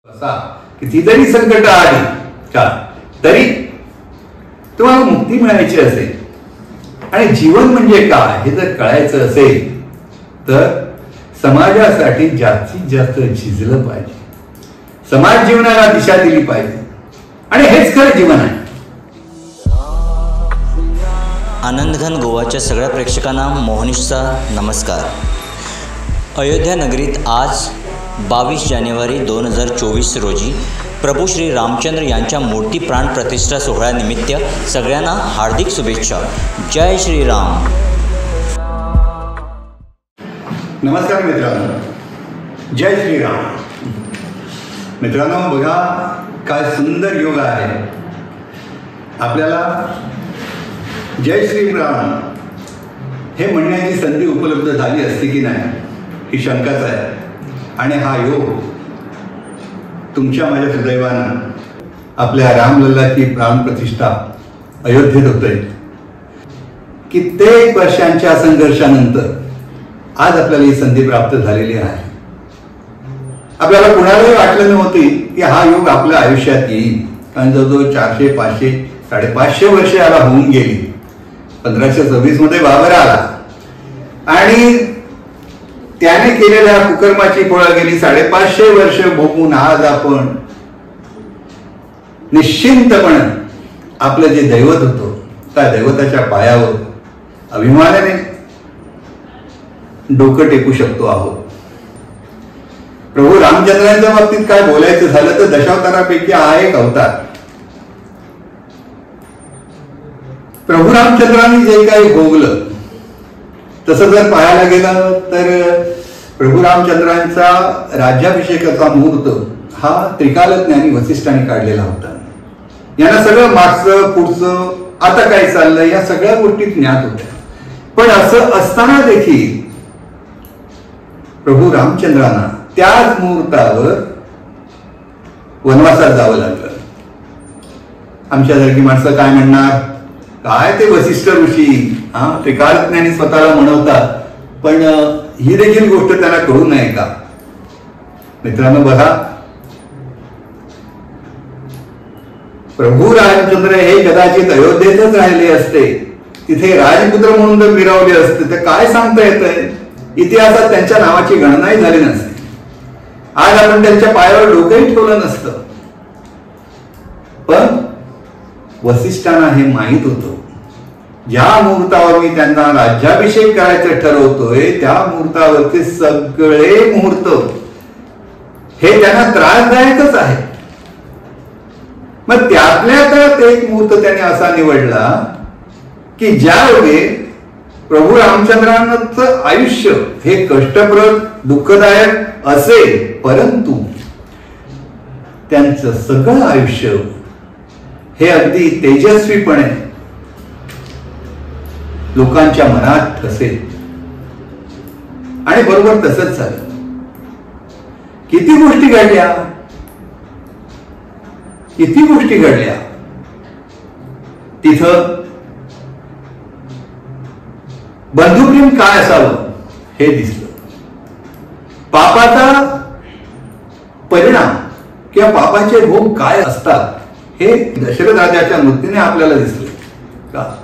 असा किती जरी संकट आली का तरी तुम्हाला मुक्ती मिळायची असेल आणि जीवन म्हणजे काय हे जर कळायचं असेल तर समाजासाठी जास्तीत जास्त झिजलं पाहिजे, समाज जीवनाला दिशा दिली पाहिजे आणि हेच खरं जीवन आहे. आनंदघन गोवाच्या सगळ्या प्रेक्षकांना मोहनीशचा नमस्कार. अयोध्या नगरीत आज 22 जानेवारी 2024 रोजी प्रभू श्री रामचंद्र यांच्या मूर्ती प्राण प्रतिष्ठा सोहळ्यानिमित्त सगळ्यांना हार्दिक शुभेच्छा. जय श्रीराम. नमस्कार मित्रांनो, जय श्रीराम. मित्रांनो, बघा काय सुंदर योग आहे. आपल्याला जय श्रीराम हे म्हणण्याची संधी उपलब्ध झाली असती की नाही ही शंकाच आहे. आणि हा योग तुमच्या माझ्या सुदैवानं आपल्या रामलल्लाची प्राणप्रतिष्ठा अयोध्येत होतोय. कित्येक वर्षांच्या संघर्षानंतर आज आपल्याला ही संधी प्राप्त झालेली आहे. आपल्याला कुणालाही वाटलं नव्हती की हा योग आपल्या आयुष्यात येईल, कारण जवळजवळ 400, 500, 550 वर्षे याला होऊन गेली. 1526 मध्ये बाबर आला आणि त्याने केलेल्या कुकर्माची फळं गेली 550 वर्ष भोगून आज आपण निश्चिंतपणे आपलं जे दैवत होतं त्या दैवताच्या पायावर अभिमानाने डोकं टेकू शकतो आहोत. प्रभू रामचंद्रांच्या बाबतीत काय बोलायचं झालं तर दशावतारापैकी हा एक अवतार. प्रभू रामचंद्रांनी जे काही भोगलं तसं जर पाहायला गेलं तर प्रभू रामचंद्रांचा राज्याभिषेकाचा मुहूर्त हा त्रिकालज्ञानी वसिष्ठांनी काढलेला होता. यांना सगळं मागचं पुढचं आता काय चाललं या सगळ्या गोष्टी ज्ञात होत्या. पण असं असताना देखील प्रभू रामचंद्रांना त्याच मुहूर्तावर वनवासात जावं लागलं. आमच्यासारखी माणसं काय म्हणणार, काय ते वसिष्ठ ऋषी त्रिकालज्ञानी स्वतःला म्हणवतात, पण ही देखील गोष्ट त्यांना कळू नये का? मित्रांनो, बघा, प्रभू रामचंद्र हे कदाचित अयोध्येतच राहिले असते, तिथे राजपुत्र म्हणून जर मिरवले असते तर काय सांगता येतंय, इतिहासात त्यांच्या नावाची गणनाही झाली नसते. आज आपण त्यांच्या पायावर डोकंही ठेवलं नसतं. पण वसिष्ठांना हे माहीत होतं, ज्या मुहूर्तावर मी त्यांना राज्याभिषेक करायचं ठरवतोय त्या मुहूर्तावरचे सगळे मुहूर्त हे त्यांना त्रासदायकच आहे. मग त्यातल्या त्यात एक मुहूर्त त्याने असा निवडला की ज्यावेळी प्रभू रामचंद्रांचं आयुष्य हे कष्टप्रद दुःखदायक असेल, परंतु त्यांचं सगळं आयुष्य हे अगदी तेजस्वीपणे लोकांच्या मनात ठसेल. आणि बरोबर तसंच झालं. किती गोष्टी घडल्या, किती गोष्टी घडल्या. तिथं बंधुप्रेम काय असावं हे दिसलं. पापाचा परिणाम किंवा पापाचे भोग काय असतात हे दशरथ राजाच्या मृत्यूने आपल्याला दिसले का?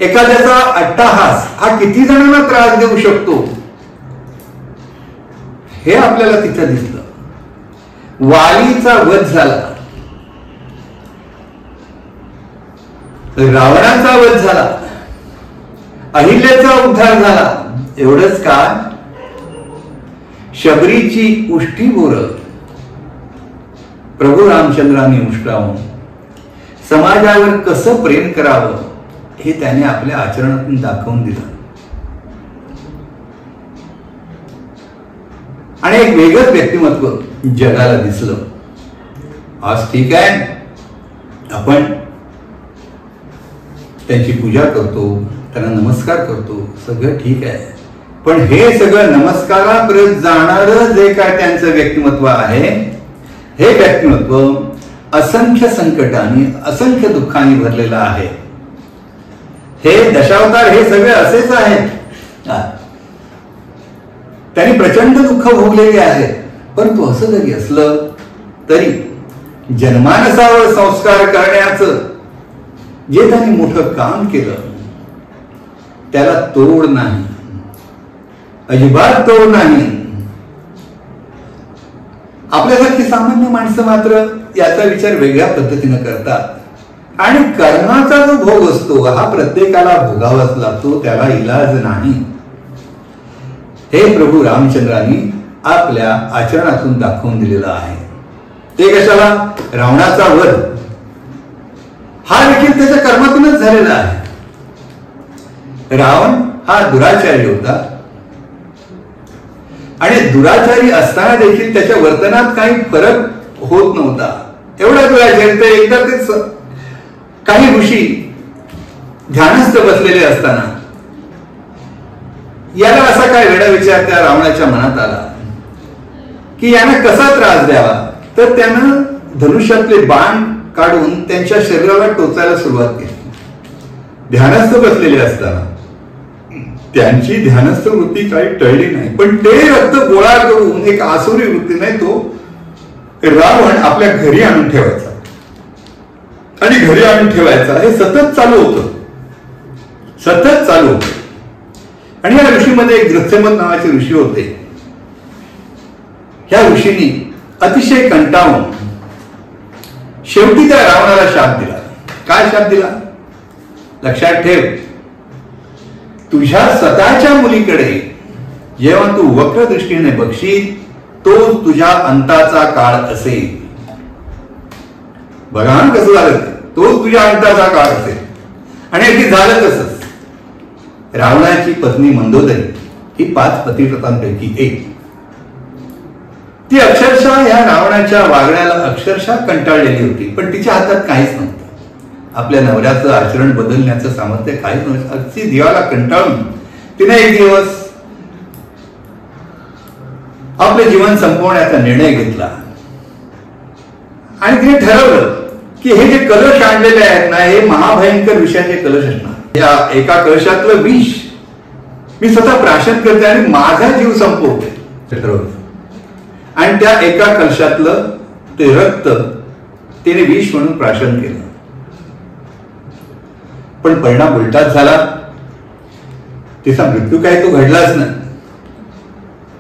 एखाद्याचा अट्टाहास हा किती जणांना त्रास देऊ शकतो हे आपल्याला तिथं दिसलं. वालीचा वध झाला, रावणाचा वध झाला, अहिल्याचा उद्धार झाला. एवढंच का, शबरीची उष्टी बोरं प्रभू रामचंद्रांनी उष्टावून समाजावर कसं प्रेम करावं हे त्याने आपल्या आचरणातून दाखवून दिलं. आणि एक वेगळंच व्यक्तिमत्व जगाला दिसलं. आज ठीक आहे, आपण त्यांची पूजा करतो, त्यांना नमस्कार करतो, सगळं ठीक आहे. पण हे सगळं नमस्कारापर्यंत जाणारं जे काय त्यांचं व्यक्तिमत्व आहे, हे व्यक्तिमत्व असंख्य संकटांनी असंख्य दुःखांनी भरलेलं आहे. हे दशावतार हे सगळे असेच आहेत. त्यांनी प्रचंड दुःख भोगलेले आहे. परंतु असं जरी असलं तरी जनमानसावर संस्कार करण्याचं जे त्यांनी मोठं काम केलं त्याला तोड नाही, अजिबात तोड नाही. आपल्यासारखी सामान्य माणसं मात्र याचा विचार वेगळ्या पद्धतीने करतात आणि कर्माचा जो भोग असतो हा प्रत्येकाला भोगावाच लागतो, त्याला इलाज नाही. हे प्रभू रामचंद्रांनी आपल्या आचरणातून दाखवून दिलेलं आहे. ते कशाला? रावणाचा वध हा देखील त्याच्या कर्मातूनच झालेला आहे. रावण हा दुराचारी होता आणि दुराचारी असताना देखील त्याच्या वर्तनात काही फरक होत नव्हता. एवढा दुराचारी तर एकदा तेच काही ऋषी ध्यानस्थ बसलेले असताना याला असा काय वेडा विचार त्या रावणाच्या मनात आला की यानं कसा त्रास द्यावा. तर त्यानं धनुष्यातले बाण काढून त्यांच्या शरीराला टोचायला सुरुवात केली. ध्यानस्थ बसलेले असताना त्यांची ध्यानस्थ वृत्ती काही टळली नाही, पण ते रक्त गोळा करून एक आसुरी वृत्तीने तो रावण आपल्या घरी आणून ठेवायचा आणि घरी आणून ठेवायचा. हे सतत चालू होतं. आणि या ऋषीमध्ये एक गृत्समत नावाचे ऋषी होते. ह्या ऋषींनी अतिशय कंटाळून शेवटी त्या रावणाला शाप दिला. काय शाप दिला? लक्षात ठेव, तुझ्या स्वतःच्या मुलीकडे जेव्हा तू वक्र दृष्टीने बघशील तो तुझ्या अंताचा काळ असेल. बघा कसं झालं, तो तुझ्या अंताचा काळ असेल. आणि अगदी झालं तसंच. रावणाची पत्नी मंदोदरी ही 5 पतिव्रतांपैकी एक. ती अक्षरशः ह्या रावणाच्या वागण्याला अक्षरशः कंटाळलेली होती, पण तिच्या हातात काहीच नव्हतं. आपल्या नवऱ्याचं आचरण बदलण्याचं सामर्थ्य काहीच नव्हतं. अगदी देवाला कंटाळून तिने एक दिवस आपलं जीवन संपवण्याचा निर्णय घेतला आणि तिने ठरवलं की हे जे कलश आणलेले आहेत ना, हे महाभयंकर विषाचे कलश असणार. या एका कलशातलं विष मी स्वतः प्राशन करते आणि माझा जीव संपवते ठरवलं. आणि त्या एका कलशातलं ते रक्त तिने विष म्हणून प्राशन केलं. पण परिणाम उलटाच झाला. तिचा मृत्यू काय तो घडलाच नाही,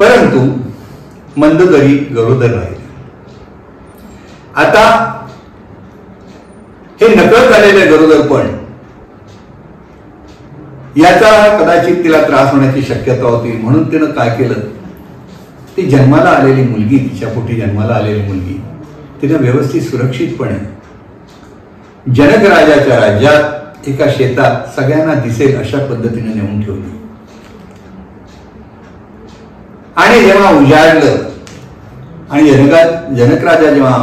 परंतु मंदोदरी गरोदर राहिली. आता हे नकळत झालेले गरोदरपण याचा कदाचित तिला त्रास होण्याची शक्यता होती, म्हणून तिनं काय केलं, ती जन्माला आलेली मुलगी, तिच्या पोटी जन्माला आलेली मुलगी तिने व्यवस्थित सुरक्षितपणे जनक राजाच्या राज्यात एका शेतात सगळ्यांना दिसेल अशा पद्धतीने नेऊन ठेवली. आणि जेव्हा उजाडलं आणि जनक राजा जेव्हा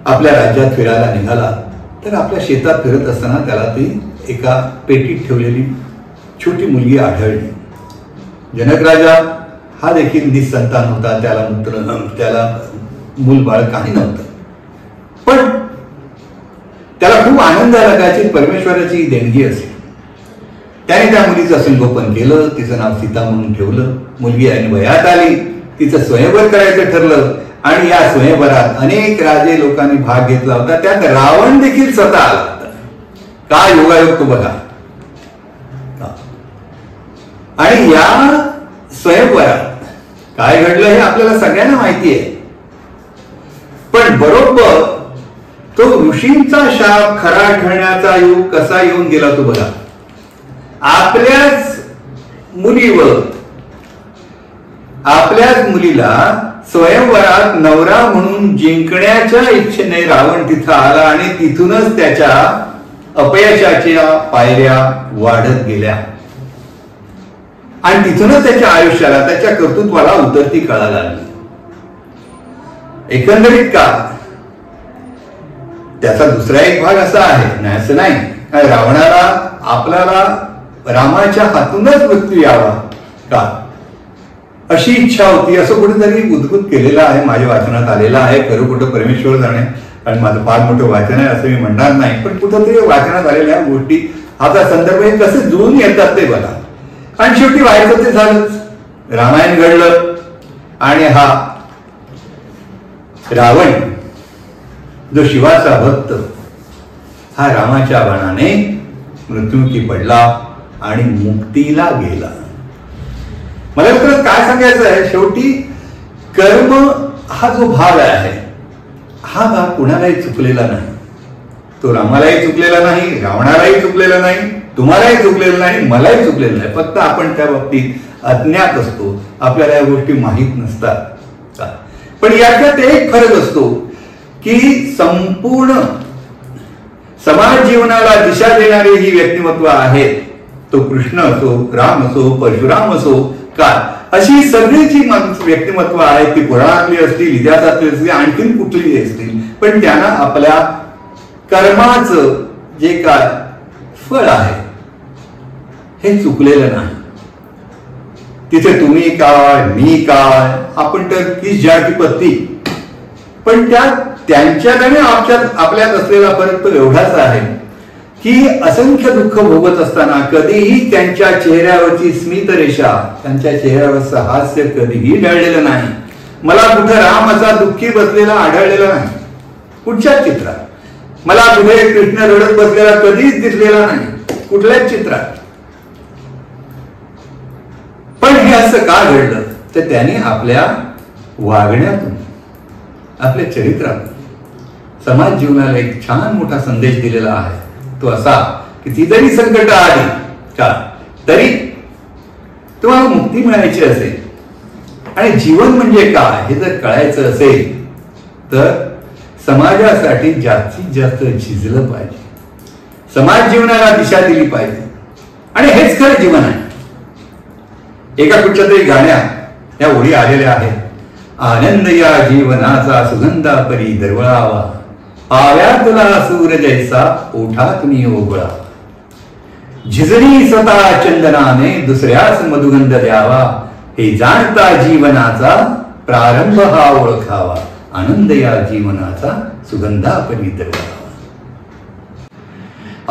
आपल्या राज्यात फिरायला निघाला तर आपल्या शेतात फिरत असताना त्याला ती एका पेटीत ठेवलेली छोटी मुलगी आढळली. जनक राजा हा देखील निसंतान होता, त्याला मूल बाळ काही नव्हतं, पण त्याला खूप आनंद लागायची परमेश्वराची देणगी असेल. त्याने त्या मुलीचं संगोपन केलं, तिचं नाव सीता म्हणून ठेवलं. मुलगी आणि वयात आली, तिचं स्वयंवर करायचं ठरलं आणि या स्वयंवरात अनेक राजे लोकांनी भाग घेतला होता. त्यात रावण देखील स्वतः आला होता. काय योगायोग तो बघा. आणि या स्वयंवरात काय घडलं हे आपल्याला सगळ्यांना माहिती आहे, पण बरोबर तो ऋषींचा शाप खरा ठरण्याचा योग कसा येऊन गेला तो बघा. आपल्याच मुलीला स्वयंवरात नवरा म्हणून जिंकण्याच्या इच्छेने रावण तिथं आला आणि तिथूनच त्याच्या अपयशाच्या पायऱ्या वाढत गेल्या आणि तिथूनच त्याच्या आयुष्याला, त्याच्या कर्तृत्वाला उतरती कळा लागली. एकंदरीत का त्याचा दुसरा एक भाग असा आहे, नाही असं नाही, रावणाला आपल्याला रामाच्या हातूनच मृत्यू यावा का अशी इच्छा होती, असं कुठेतरी उद्भूत केलेलं आहे, माझ्या वाचनात आलेलं आहे. खरं कुठं परमेश्वर जाणे, आणि माझं फार मोठं वाचन आहे असं मी म्हणणार नाही, पण कुठंतरी वाचनात आलेल्या गोष्टी आता संदर्भ हे कसे जुळून येतात ते बघा. आणि शेवटी व्हायचं ते झालंच. रामायण घडलं आणि हा रावण जो शिवाचा भक्त हा रामाच्या बाणाने मृत्युमुखी पडला आणि मुक्तीला गेला. मला तर काय सांगायचं आहे, शेवटी कर्म हा जो भाग आहे हा भाग कुणालाही चुकलेला नाही. तो रामालाही चुकलेला नाही, रावणालाही चुकलेला नाही, तुम्हालाही चुकलेलं नाही, मलाही चुकलेलं नाही. फक्त आपण त्या बाबतीत अज्ञात असतो, आपल्याला या गोष्टी माहीत नसतात. पण याच्यात एक फरक असतो की संपूर्ण समाज जीवनाला दिशा देणारे ही व्यक्तिमत्व आहेत. तो कृष्ण असो, राम असो, परशुराम असो, काय अशी सगळी जी व्यक्तिमत्व आहेत ती पुराणातली असतील, इतिहासातली असतील, आणखीन कुठलीही असतील, पण त्यांना आपल्या कर्माचं जे काय फळ आहे हे चुकलेलं नाही. तिथे तुम्ही काय, मी काय, आपण तर तीच जाती पत्ती, पण त्यांच्यात आणि आपल्यात असलेला फरक तो एवढाच आहे की असंख्य दुःख भोगत असताना कधीही त्यांच्या चेहऱ्यावरची स्मित रेषा, त्यांच्या चेहऱ्यावरचं हास्य कधीही ढळलेलं नाही. मला कुठं राम असा दुःखी बसलेला आढळलेला नाही कुठच्याच चित्रात. मला कुठे कृष्ण रडत बसलेला कधीच दिसलेला नाही कुठल्याच चित्रात. पण हे असं का घडलं तर त्याने आपल्या वागण्यातून, आपल्या चरित्रातून समाज जीवनाला एक छान मोठा संदेश दिलेला आहे. तो असा की ती जरी संकट आली का तरी तुम्हाला मुक्ती मिळायची असेल आणि जीवन म्हणजे काय हे जर कळायचं असेल तर समाजासाठी जास्तीत जास्त झिजलं पाहिजे, समाज जीवनाला दिशा दिली पाहिजे. आणि हेच खरं जीवन आहे. एका कुठच्या तरी गाण्यात या ओळी आलेल्या आहेत. आनंद या जीवनाचा सुगंधा परी दरवळावा, पाव्यातला सूर जैसा ओठातून ओघळा, झिजणी स्वतः चंदनाने दुसऱ्यास मधुगंध द्यावा, हे जाणता जीवनाचा प्रारंभ हा ओळखावा, आनंद या जीवनाचा सुगंधा परी दरवळावा.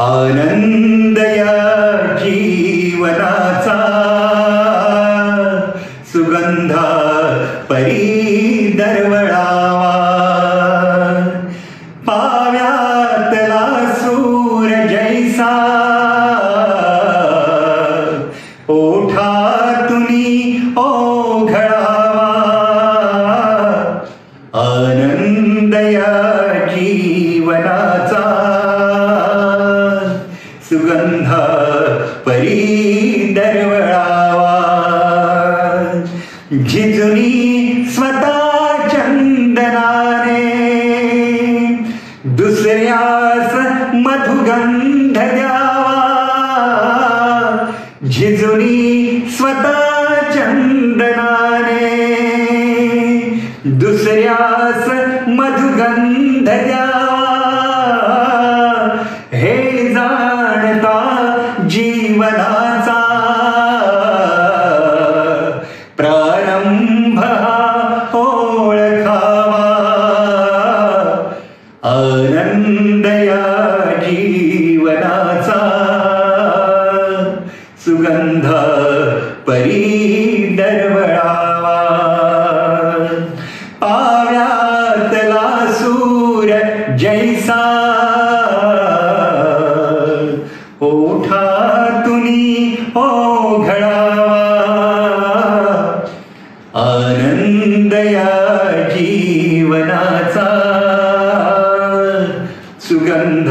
आनंद या जीवनाचा सुगंधा परी दरवळावा, पाव्यातला सूर जैसा ओठातुनी ओघळावा, आनंद या जीवनाचा सुगंधा परी दरवळावा, झिजुनी स्वतः चंदनाने दुसऱ्यास मधुगंध द्यावा, झिजुनी स्वतः चंदनाने दुसऱ्यास मधुगंध द्यावा, हे जाणता जीवनाचा प्रारंभ ओळखावा, आनंद या जीवनाचा सुगंध परी दरवळावा, पाव्यातला सूर जैसा ओठातुनी ओघळावा, आनंद या जीवनाचा सुगंध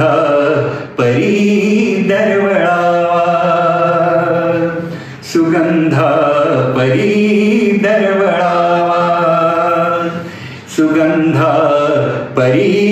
परी दरवळावा, सुगंध परी दरवळावा, सुगंध परी